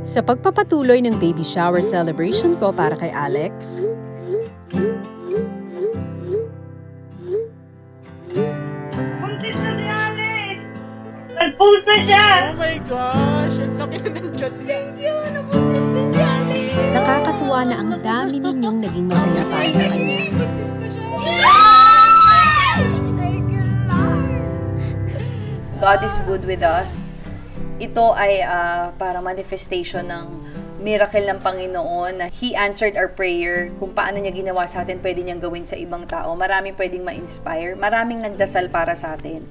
Sa pagpapatuloy ng baby shower celebration ko para kay Alex, Buntis na si Alex! Nag-post na siya! Oh my gosh! Ang laki na ng chat niya. Thank you! Nabuntis na si Alex! nakakatuwa na ang dami ninyong naging masaya para sa kanya. God is good with us. Ito ay para manifestation ng miracle ng Panginoon na He answered our prayer. Kung paano niya ginawa sa atin, pwede niyang gawin sa ibang tao. Maraming pwedeng ma-inspire. Maraming nagdasal para sa atin.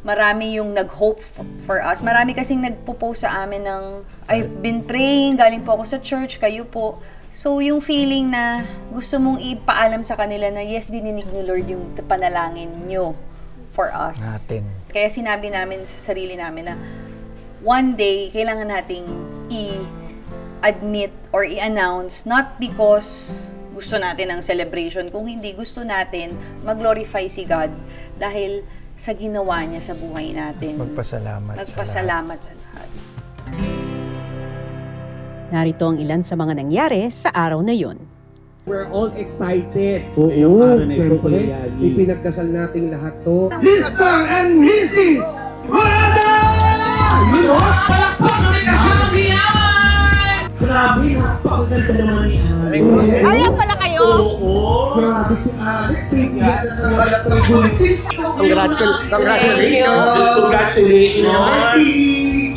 Marami yung nag-hope for us. Marami kasing nagpo-post sa amin ng, I've been praying, galing po ako sa church, kayo po. So, yung feeling na gusto mong ipaalam sa kanila na yes, dininig ni Lord yung panalangin nyo for us. Natin. Kaya sinabi namin sa sarili namin na one day, kailangan nating i-admit or i-announce, not because gusto natin ng celebration, kung hindi gusto natin mag-glorify si God dahil sa ginawa niya sa buhay natin. Magpasalamat sa lahat. Narito ang ilan sa mga nangyari sa araw na yon. We're all excited. Oo, siyempre, ipinagdasal nating lahat to. Mr. and Mrs. Marada! Palakpak kami kasama si Yaman! Grabe, napakaganda naman ni Alex. Ayan pala kayo! Oo! Grabe si Alex, hindi yan ang balat ng buntis. Congratulations!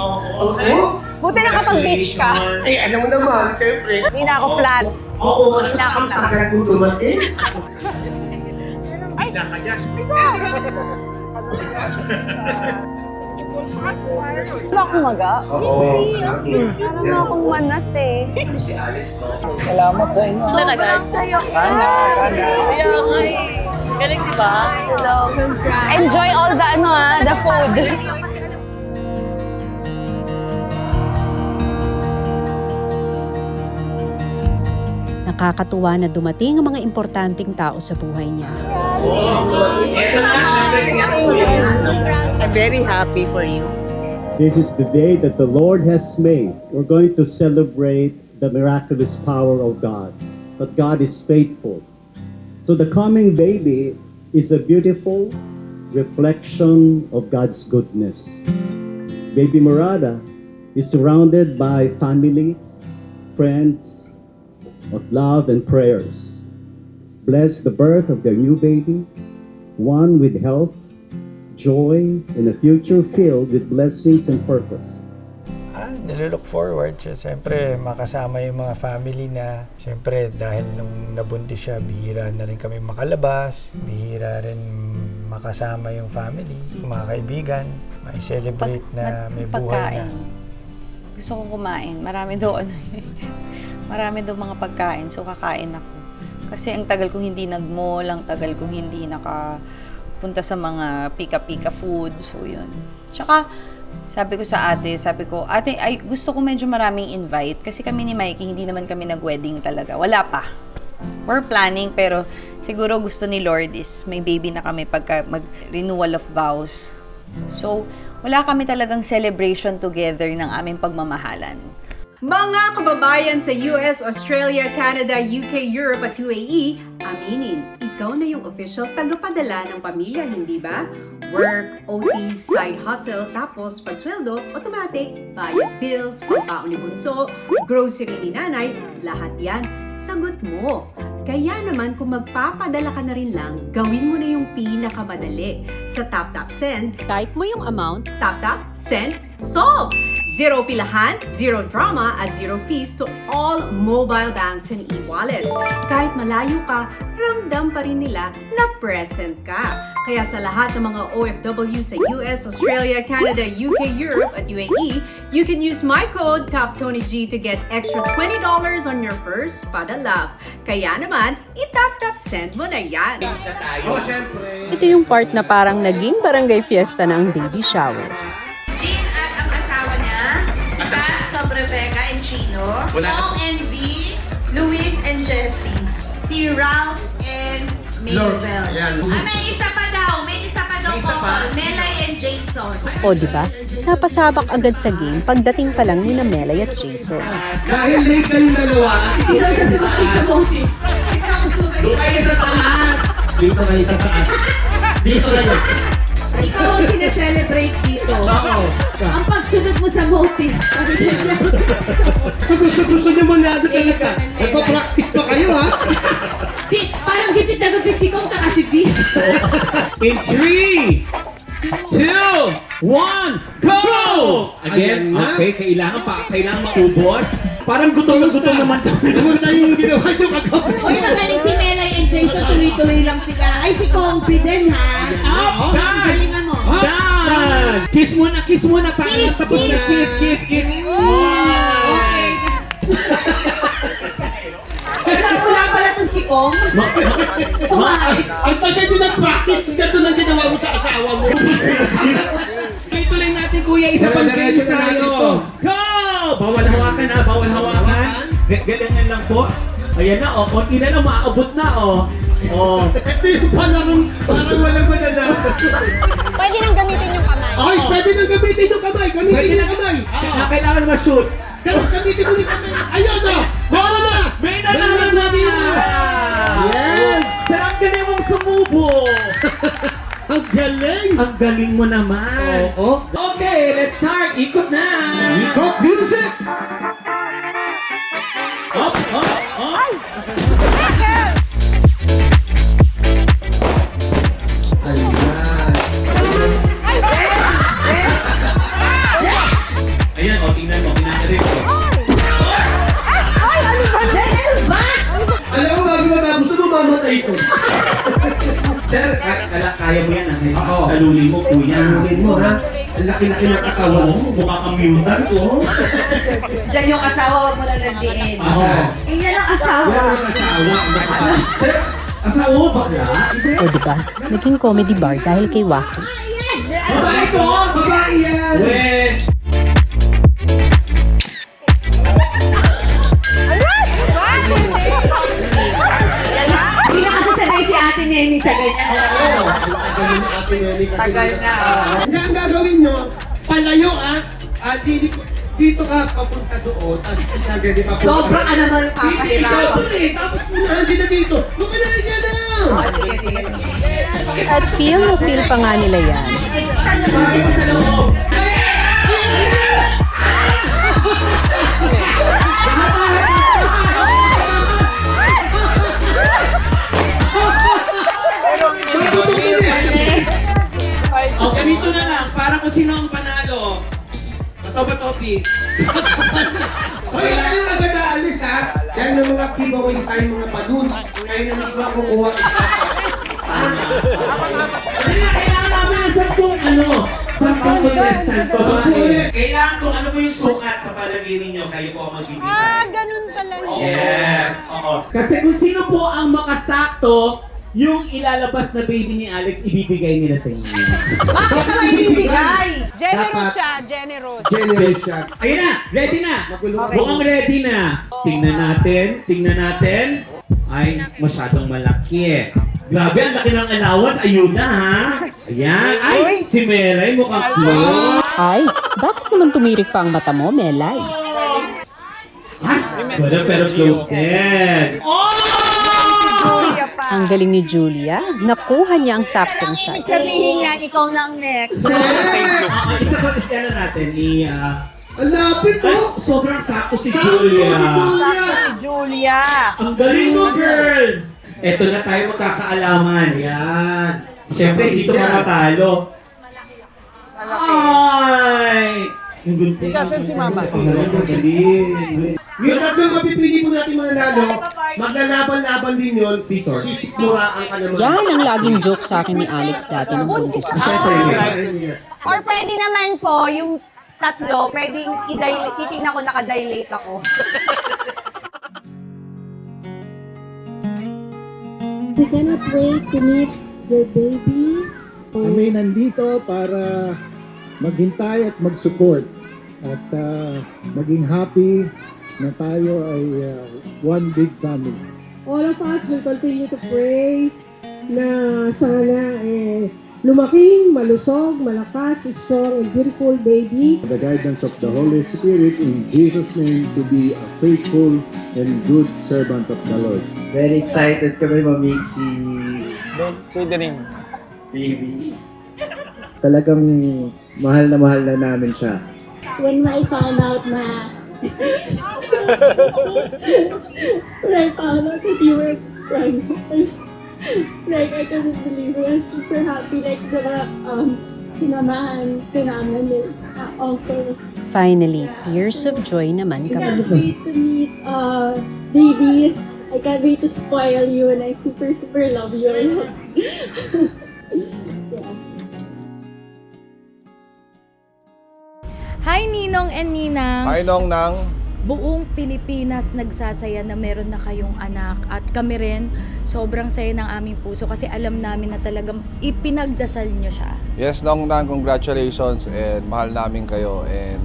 Oo. Buti nakapag-beach ka. Eh, ano mo naman, siyempre. Hindi na ako flat. Oo, Hindi na ako flat. tagal mo dumating. Ay! Wala akong maga. Oo. Parang na akong manas eh. Salamat sa inyo. Talaga? Sana. Kaya ngay, galing diba? Enjoy all the the food. Nakakatuwa na dumating ang mga importanteng tao sa buhay niya. Ito na, syempre, I'm very happy for you. This is the day that the Lord has made. We're going to celebrate the miraculous power of God. But God is faithful. So the coming baby is a beautiful reflection of God's goodness. Baby Murada is surrounded by families, friends of love and prayers. Bless the birth of their new baby, one with health, joy, and a future filled with blessings and purpose. Nililook forward siya. Siyempre, makasama yung mga family na, siyempre, dahil nung nabuntis siya, bihira na rin kami makalabas, bihira rin makasama yung family, mga kaibigan, may celebrate na may buhay na. Gusto kong kumain. Marami doon. Marami doon mga pagkain. So, kakain ako. Kasi ang tagal kong hindi nag-mall, ang tagal kong hindi nakapunta sa mga pika-pika food. So, yun. Tsaka, sabi ko sa ate, ay, gusto ko medyo maraming invite. Kasi kami ni Mikey, hindi naman kami nag-wedding talaga. Wala pa. We're planning, pero siguro gusto ni Lord is may baby na kami pagka mag-renewal of vows. So, wala kami talagang celebration together ng aming pagmamahalan. Mga kababayan sa US, Australia, Canada, UK, Europe at UAE, aminin, ikaw na yung official tagapadala ng pamilya, hindi ba? Work, OT, side hustle, tapos pagsweldo, automatic, bayad bills, pagbaon ni bunso, grocery ni nanay, lahat yan, sagot mo. Kaya naman kung magpapadala ka na rin lang, gawin mo na yung pinakamadali. Sa TapTap Send, Type mo yung amount, TapTap Send Solve! Zero pilahan, zero drama, at zero fees to all mobile banks and e-wallets. Kahit malayo ka, ramdam pa rin nila na present ka. Kaya sa lahat ng mga OFW sa US, Australia, Canada, UK, Europe, at UAE, you can use my code TAPTONYG to get extra $20 on your first padala. Kaya naman, i-tap-tap-send mo na yan. Oo, siyempre. ito yung part na parang naging barangay fiesta na ang baby shower. Jean at ang asawa niya, si Pat, Rebecca and Chino, Paul and V, Luis and Jeffrey, si Ralph and Maybell. May isa pa daw couple, Melay and Jason. O di ba? Napasabak agad sa game pagdating pa lang ni Melay at Jason. Dahil late kayong dalawa, Ikaw sa sumakit sa motive. Doon kayo sa taas. dito kayo sa taas. Dito kayo. Ikaw ang sineselebrate dito. Ang pagsunod mo sa motive. Kung gusto nyo manalo talaga, nagpa-practice pa kayo ha? Parang gipit na gipit si Kong tsaka si V. In 3, 2, 1, go! Again, Ayan na. okay, kailangan maubos. Parang gutom na gutom naman to. Naman tayong ginawa nyo kagabi. Uy, magaling si Melay and Jason. Tuloy-tuloy lang sila. Ay, si Kongpi din, ha? Up, done! Galingan mo. Done! Kiss muna. Parang Kiss, tapos na kiss. Okay. Wala pala itong si Kong. Kumain. Ang tagal nyo nag-practice, tapos ganito lang ginawa mo sa asawa mo. Tuloy natin, kuya. Isa pang Diretso finish na natin tayo. to. Go! Bawal hawakan ha, bawal hawakan. Galangan lang po. Ayan na, konti na lang, maaabot na, Ito yung parang walang mananalo. Pwede nang gamitin yung kamay. Ay, pwede nang gamitin yung kamay. Gamitin yung kamay. Kailangan ma-shoot. Gamitin mo yung kamay. Ayun na! Bawal na! May nanalo na! Yes! Sarap galing mong sumubo! Ang galing! Ang galing mo naman! Oo. Okay, let's start! Ikot na! Ikot music! Up! Ayan. Ayan, tingnan mo rin. Janelle, ba? Alam mo, bago matapos ito, mamatay ko. Sir, kaya mo yan, Oo. Salulin mo, kuya. Tanungin mo, ha? Ang laki-laki ng katawan mo. Mukha kang mutant, Diyan yung asawa, wag mo lang nandiin. Oo. Iyan ang asawa. Wala ang asawa. Sir, asawa mo bakla? O di ba? Naging comedy bar dahil kay Waki. Babae ko! Babae yan! Wait! Hindi na kasi sanay si Ate Neni sa ganyan. Tagal na. Hindi, ang gagawin nyo, palayo dito ka papunta doon, tapos pinagadi pa po. Sobra ka naman papahirapan. Sobra eh, tapos punahan sila dito. Huwag ka na rin yan na! Sige. At feel na feel pa nga nila yan. Pasok sa loob! O, ganito na lang, para kung sino ang panalo. Matoba-topi. So, yun na yung agad aalis ha. Dahil ng mga giveaways tayo mga balloons, kayo na mas makukuha. Kailangan namin ng 10 contestant ko. Kailangan kung ano po yung sukat sa palagay ninyo, kayo po ang mag-design. Ganun pala. Yes! Oo. Kasi kung sino po ang makasakto, yung ilalabas na baby ni Alex, ibibigay nila sa inyo. Bakit ka ibibigay? Generous siya, generous. Generous siya. Ayun na! Ready na! Magulo. Mukhang ready na. Tingnan natin. Ay, masyadong malaki. Grabe, ang laki ng allowance. Ayun na, ha? Ayan. Ay, si Melay mukhang close. Ay, bakit naman tumirik pa ang mata mo, Melay? Wala, pero close din. Oh! Ang galing ni Julia, nakuha niya ang saktong size. Sabihin niya, ikaw na ang next. Isa ko, ano natin, Ang lapit mo! sobrang sakto si Sakto Julia. si Julia! Julia. Ang galing mo, girl! Eto na tayo magkakaalaman. Yan. Siyempre, dito ka matalo. Ay! Yung gunting. Kasan si Mama? Yung tatlong mapipili po natin mga nalo, maglalaban-laban din yun, sisikmuraan ka naman. Yan ang laging joke sa akin ni Alex dati nung buntis ko. Or pwede naman po, yung tatlo, pwedeng titignan ko nakadilate ako. We cannot wait to meet your baby. Kami nandito para maghintay at mag-support at maging happy na tayo ay one big family. All of us will continue to pray na sana lumaking, malusog, malakas, strong, and beautiful baby. The guidance of the Holy Spirit in Jesus' name to be a faithful and good servant of the Lord. Very excited kami ma-meet si Say the name. baby. Talagang mahal na namin siya. When I found out na when I found out that you were pregnant, I couldn't believe it. I was super happy. Sinamahan ko namin yung uncle. Finally, tears of joy naman I can't kami. wait to meet baby. I can't wait to spoil you, and I super love you. Yeah. Hi Ninong and Ninang! Hi Nong Nang! Buong Pilipinas nagsasaya na meron na kayong anak at kami rin sobrang saya ng aming puso kasi alam namin na talagang ipinagdasal nyo siya. Yes Nong Nang, congratulations and mahal namin kayo and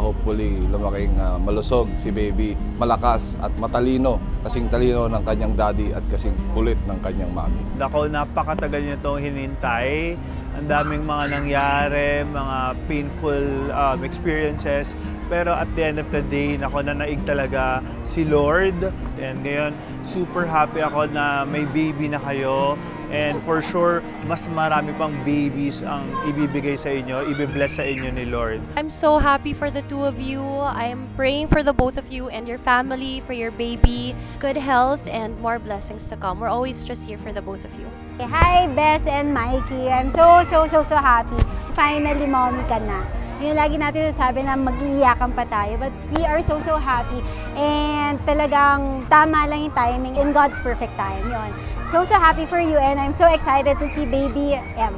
hopefully lumaking malusog si baby, malakas at matalino, kasing talino ng kanyang daddy at kasing kulit ng kanyang mami. Nako, napakatagal niyo itong hinintay. Ang daming mga nangyari, mga painful experiences. Pero at the end of the day, nako, nanaig talaga si Lord. And ngayon, super happy ako na may baby na kayo. And for sure, mas marami pang babies ang ibibigay sa inyo, ibibless sa inyo ni Lord. I'm so happy for the two of you. I'm praying for the both of you and your family, for your baby. Good health and more blessings to come. We're always just here for the both of you. Hi, Bess and Mikey. I'm so happy. Finally, mommy ka na. Yun lagi natin sabi na mag-iiyakan pa tayo. But we are so happy. And talagang tama lang yung timing in God's perfect time. Yun. So happy for you and I'm so excited to see baby M.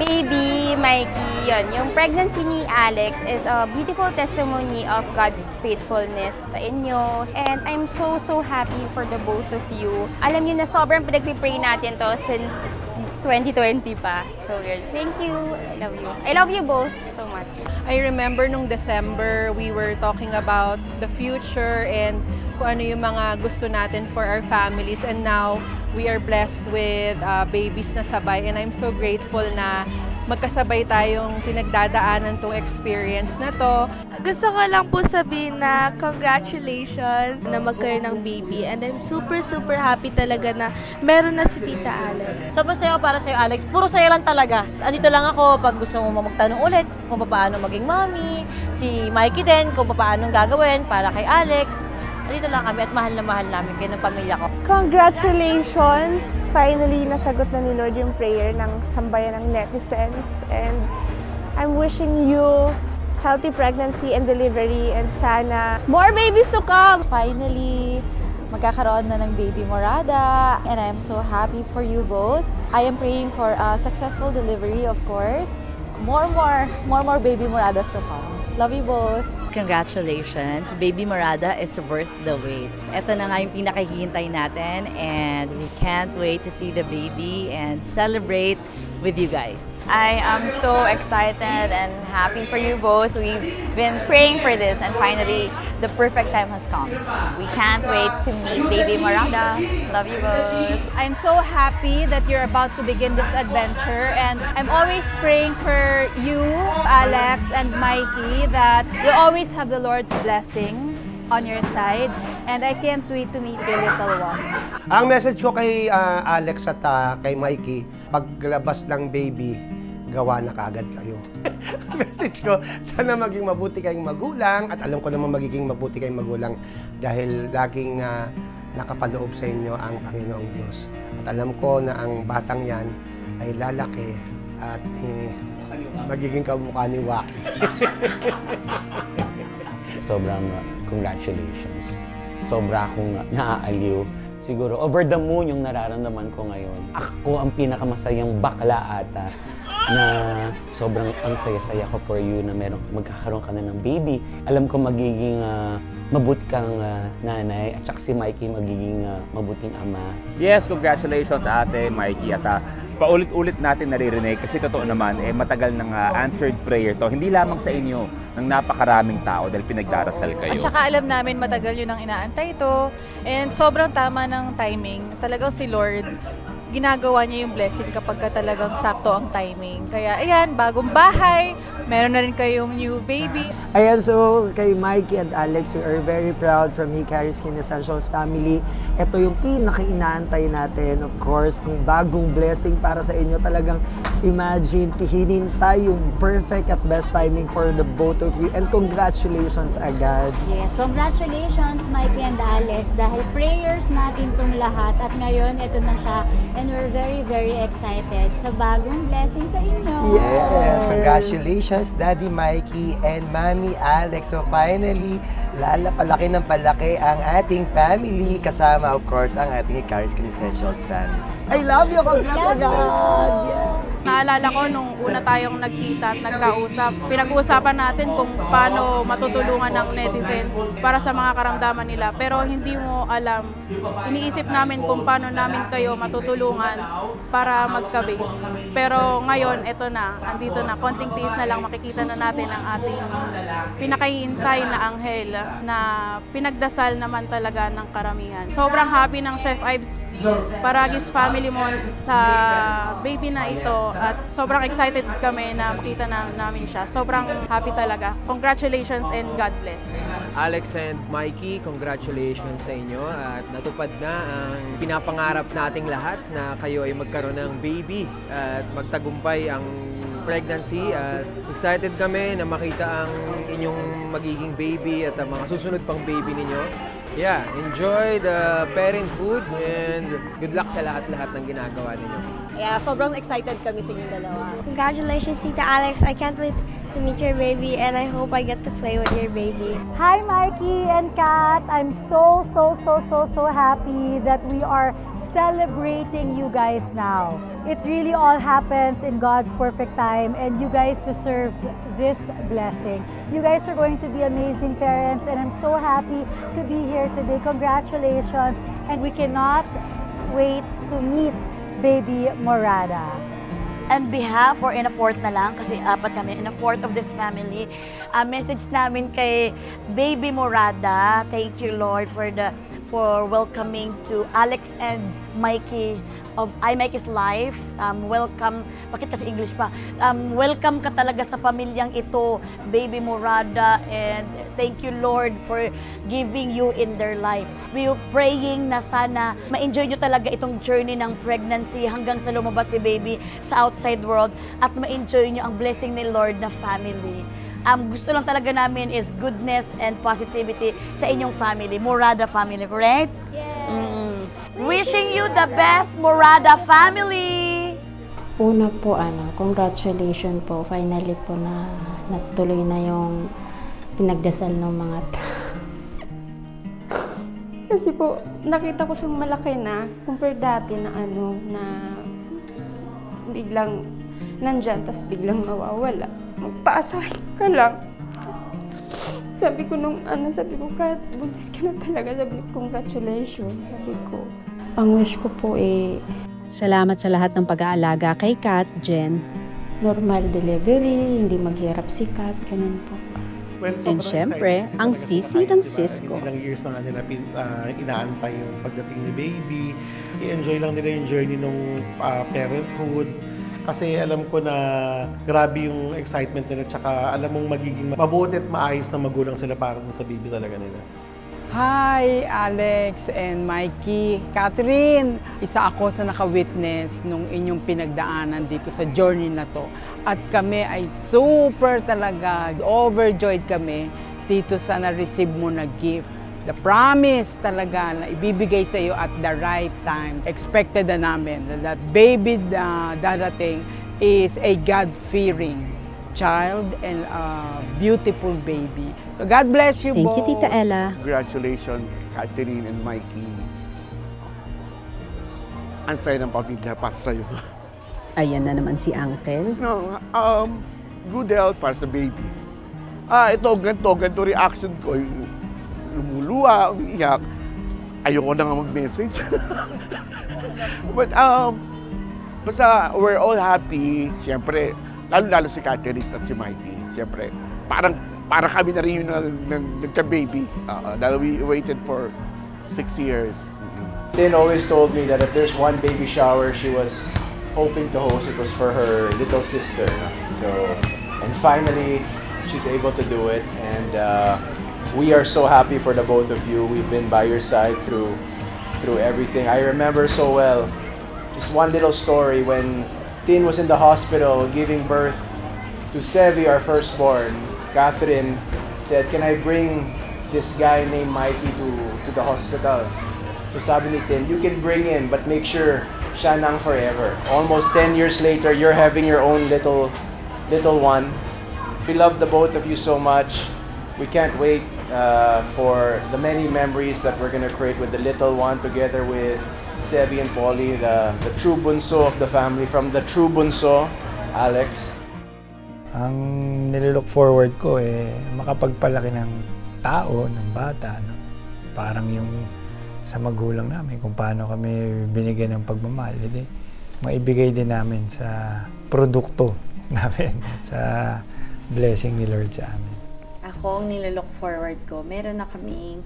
Baby Mikey, yun. Yung pregnancy ni Alex is a beautiful testimony of God's faithfulness sa inyo. And I'm so happy for the both of you. Alam niyo na sobrang pinagpipray natin to since 2020 pa. So yun. Thank you. I love you. I love you both so much. I remember nung December, we were talking about the future and kung ano yung mga gusto natin for our families. And now, we are blessed with babies na sabay. And I'm so grateful na magkasabay tayong pinagdadaanan tong experience na to. Gusto ko lang po sabihin na congratulations na magkaroon ng baby. And I'm super happy talaga na meron na si Tita Alex. Sobrang saya para sa'yo, Alex. Puro saya lang talaga. Andito lang ako pag gusto mo magtanong ulit kung paano maging mommy. Si Mikey din kung paano gagawin para kay Alex. Andito lang kami at mahal na mahal namin kayo ng pamilya ko. Congratulations! Finally, nasagot na ni Lord yung prayer ng sambayan ng netizens. And I'm wishing you healthy pregnancy and delivery and sana more babies to come! Finally, magkakaroon na ng baby Morada and I'm so happy for you both. I am praying for a successful delivery, of course. More baby Moradas to come. Love you both! Congratulations! Baby Morada is worth the wait. Ito na nga yung pinakahihintay natin and we can't wait to see the baby and celebrate with you guys. I am so excited and happy for you both. We've been praying for this and finally the perfect time has come. We can't wait to meet baby Morada. Love you both. I'm so happy that you're about to begin this adventure and I'm always praying for you, Alex and Mikey, that you always have the Lord's blessing on your side and I can't wait to meet the little one. Ang message ko kay Alex at kay Mikey, paglabas ng baby, gawa na kaagad kayo. Message ko, sana maging mabuti kayong magulang at alam ko naman magiging mabuti kayong magulang dahil laging nakapaloob sa inyo ang Panginoong Diyos. At alam ko na ang batang yan ay lalaki at magiging kamukha ni Waki. Sobrang congratulations. Sobra akong naaaliw. Siguro, over the moon yung nararamdaman ko ngayon. Ako ang pinakamasayang bakla ata na sobrang ang saya-saya ko for you na magkakaroon ka na ng baby. Alam ko magiging mabuti kang nanay at saka si Mikey magiging mabuting ama. Yes, congratulations ate Mikey at paulit-ulit natin naririnig kasi totoo naman matagal ng answered prayer to. Hindi lamang sa inyo, ng napakaraming tao dahil pinagdarasal kayo. At saka alam namin matagal yun ang inaantay ito and sobrang tama ng timing. Talagang si Lord ginagawa niya yung blessing kapag talagang sakto ang timing. Kaya ayan, bagong bahay, meron na rin kayong new baby. Ayan, so kay Mikey and Alex, we are very proud from He Carries Skin Essentials family. Ito yung pinaka-inaantay natin, of course, ang bagong blessing para sa inyo. Talagang imagine, hinintay yung perfect at best timing for the both of you. And congratulations agad. Yes, congratulations Mikey and Alex dahil prayers natin tong lahat at ngayon ito na siya and we're very very excited sa bagong blessing sa inyo. Yes, congratulations Daddy Mikey and Mommy Alex. So finally, palaki ng palaki ang ating family kasama of course ang ating He Carries Skin Essentials family. I love you, congrats agad! Yeah. Naalala ko nung una tayong nagkita at nagkausap, pinag-uusapan natin kung paano matutulungan ng netizens para sa mga karamdaman nila. Pero hindi mo alam, iniisip namin kung paano namin kayo matutulungan para magkabi. Pero ngayon, eto na, andito na, konting tiis na lang makikita na natin ang ating pinakahihintay na anghel na pinagdasal naman talaga ng karamihan. Sobrang happy ng Chef Ives Paragis family mo sa baby na ito. At sobrang excited kami na makita namin siya. Sobrang happy talaga. Congratulations and God bless. Alex and Mikey, congratulations sa inyo at natupad na ang pinapangarap nating lahat na kayo ay magkaroon ng baby at magtagumpay ang pregnancy at excited kami na makita ang inyong magiging baby at ang mga susunod pang baby ninyo. Yeah, enjoy the parenthood and good luck sa lahat-lahat ng ginagawa ninyo. Yeah, sobrang excited kami sa inyong dalawa. Congratulations, Tita Alex. I can't wait to meet your baby and I hope I get to play with your baby. Hi Mikey and Kat. I'm so happy that we are celebrating you guys now. It really all happens in God's perfect time and you guys deserve this blessing. You guys are going to be amazing parents and I'm so happy to be here today. Congratulations and we cannot wait to meet baby Morada. On behalf or in a fourth na lang, kasi apat kami, in a fourth of this family, message namin kay baby Morada, thank you Lord for welcoming to Alex and Mikey of I Mikey's life. Welcome, bakit kasi English pa? Welcome ka talaga sa pamilyang ito, baby Morada, and thank you Lord for giving you in their life. We are praying na sana ma-enjoy nyo talaga itong journey ng pregnancy hanggang sa lumabas si baby sa outside world at ma-enjoy nyo ang blessing ni Lord na family. Gusto lang talaga namin is goodness and positivity sa inyong family, Morada family, correct? Yes. Wishing you the best, Morada family! Una po, congratulations po. Finally po na natuloy na yung pinagdasal ng mga Kasi po, nakita ko siyang malaki na compare dati na na biglang nandyan, tas biglang mawawala. Magpaasahin ka lang. Sabi ko kahit buntis ka na talaga, sabi ko, congratulations. Sabi ko, ang wish ko po Salamat sa lahat ng pag-aalaga kay Kat, Jen. normal delivery, hindi maghirap si Kat, ganun po. Well, and syempre, ang sisi ng Cisco. Ilang years na nila inaantay yung pagdating ni baby. I-enjoy lang nila yung journey ng parenthood. Kasi alam ko na grabe yung excitement nila, tsaka alam mong magiging mabuti at maayos na magulang sila para sa baby talaga nila. Hi, Alex and Mikey. Catherine, isa ako sa naka-witness nung inyong pinagdaanan dito sa journey na to. At kami ay super talaga, overjoyed kami dito sa na-receive mo na gift. The promise talaga na ibibigay sa iyo at the right time. Expected na namin that baby darating is a God-fearing child and a beautiful baby. So God bless you both. Thank you, Tita Ella. Congratulations, Catherine and Mikey. Ang saya ng pamilya para sa'yo. Ayan na naman si Uncle. No, good health para sa baby. Ganito reaction ko. Lumuluha, umiiyak. Ayoko na nga mag-message. But, basta we're all happy. Siyempre, lalo si Catherine at si Mikey. Siyempre, parang kami na rin yung nagka-baby. Dahil we waited for 6 years. Tin always told me that if there's one baby shower she was hoping to host, it was for her little sister. So, and finally, she's able to do it. And we are so happy for the both of you. We've been by your side through everything. I remember so well, just one little story when Tin was in the hospital giving birth to Sevi, our firstborn. Catherine said, "Can I bring this guy named Mikey to the hospital?" So sabi ni Tin, "You can bring him, but make sure siya nang forever." Almost 10 years later, you're having your own little one. We love the both of you so much. We can't wait for the many memories that we're gonna create with the little one together with Sevi and Polly, the true bunso of the family, from the true bunso, Alex. Ang nililook forward ko makapagpalaki ng tao, ng bata, no? Parang yung sa magulang namin kung paano kami binigyan ng pagmamahal, maibigay din namin sa produkto namin, sa blessing ni Lord sa amin. Ako, ang nililook forward ko, meron na kaming,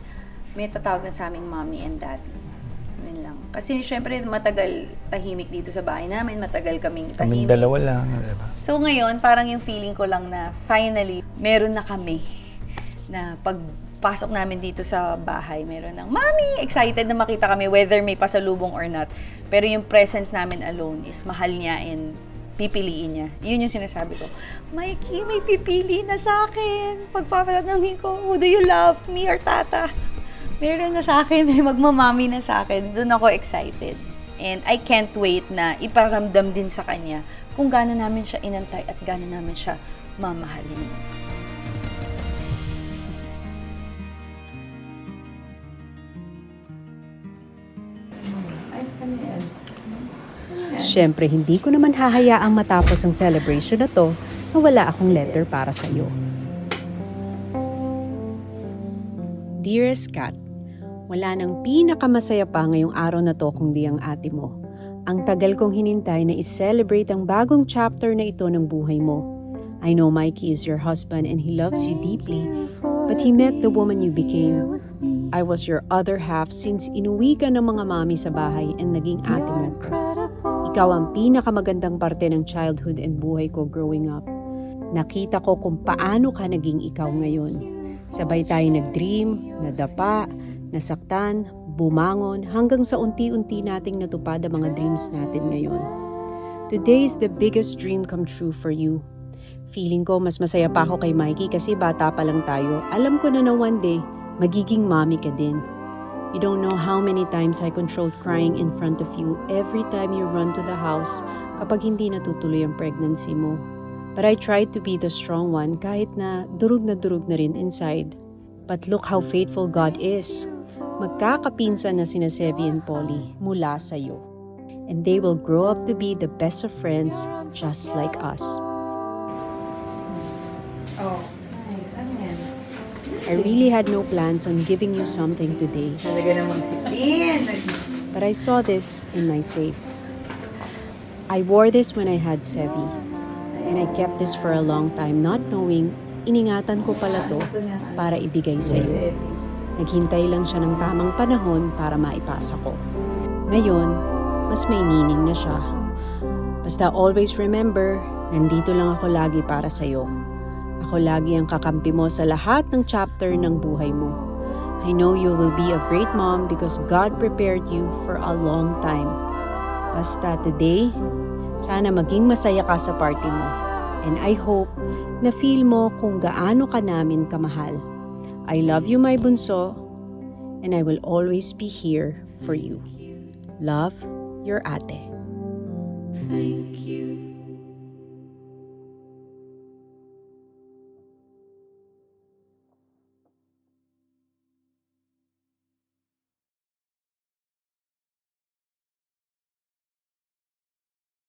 may tatawag na sa aming mommy and daddy. Yun lang. Kasi syempre matagal tahimik dito sa bahay namin, matagal kaming tahimik. Kaming dalawa lang, diba? So ngayon, parang yung feeling ko lang na finally, meron na kami na pagpasok namin dito sa bahay, meron ng Mommy! Excited na makita kami whether may pasalubong or not. Pero yung presence namin alone is mahal niya and pipiliin niya. Yun yung sinasabi ko. Mikey, may pipili na sa akin. Pagpapatanungin ko, who do you love, me or tata? Meron na sa akin, may magmamami na sa akin. Doon ako excited. And I can't wait na iparamdam din sa kanya kung gaano namin siya inantay at gaano namin siya mamahalin. Siyempre, hindi ko naman hahayaang matapos ang celebration na to na wala akong letter para sa'yo. Dearest Kat, wala nang pinakamasaya pa ngayong araw na to kung di ang ate mo. Ang tagal kong hinintay na i-celebrate ang bagong chapter na ito ng buhay mo. I know Mikey is your husband and he loves you deeply, but he met the woman you became. I was your other half since inuwi ka ng mga mami sa bahay and naging ate mo. Ikaw ang pinakamagandang parte ng childhood and buhay ko growing up. Nakita ko kung paano ka naging ikaw ngayon. Sabay tayo nag-dream, nadapa, nasaktan, bumangon, hanggang sa unti-unti nating natupad ang mga dreams natin ngayon. Today is the biggest dream come true for you. Feeling ko mas masaya pa ako kay Mikey kasi bata pa lang tayo. Alam ko na one day, magiging mommy ka din. You don't know how many times I controlled crying in front of you every time you run to the house kapag hindi natutuloy ang pregnancy mo. But I tried to be the strong one kahit na durug na rin inside. But look how faithful God is. Magkakapinsan na sina Sevi and Polly mula sa'yo. And they will grow up to be the best of friends just like us. Oh, nice. Ano yan? I really had no plans on giving you something today. Talaga namang si Pin. But I saw this in my safe. I wore this when I had Sevi. And I kept this for a long time not knowing iningatan ko pala to para ibigay sa'yo. Naghintay lang siya ng tamang panahon para maipasa ko. Ngayon, mas may meaning na siya. Basta always remember, nandito lang ako lagi para sa'yo. Ako lagi ang kakampi mo sa lahat ng chapter ng buhay mo. I know you will be a great mom because God prepared you for a long time. Basta today, sana maging masaya ka sa party mo. And I hope na feel mo kung gaano ka namin kamahal. I love you, my bunso, and I will always be here for you. Love, your ate. Thank you.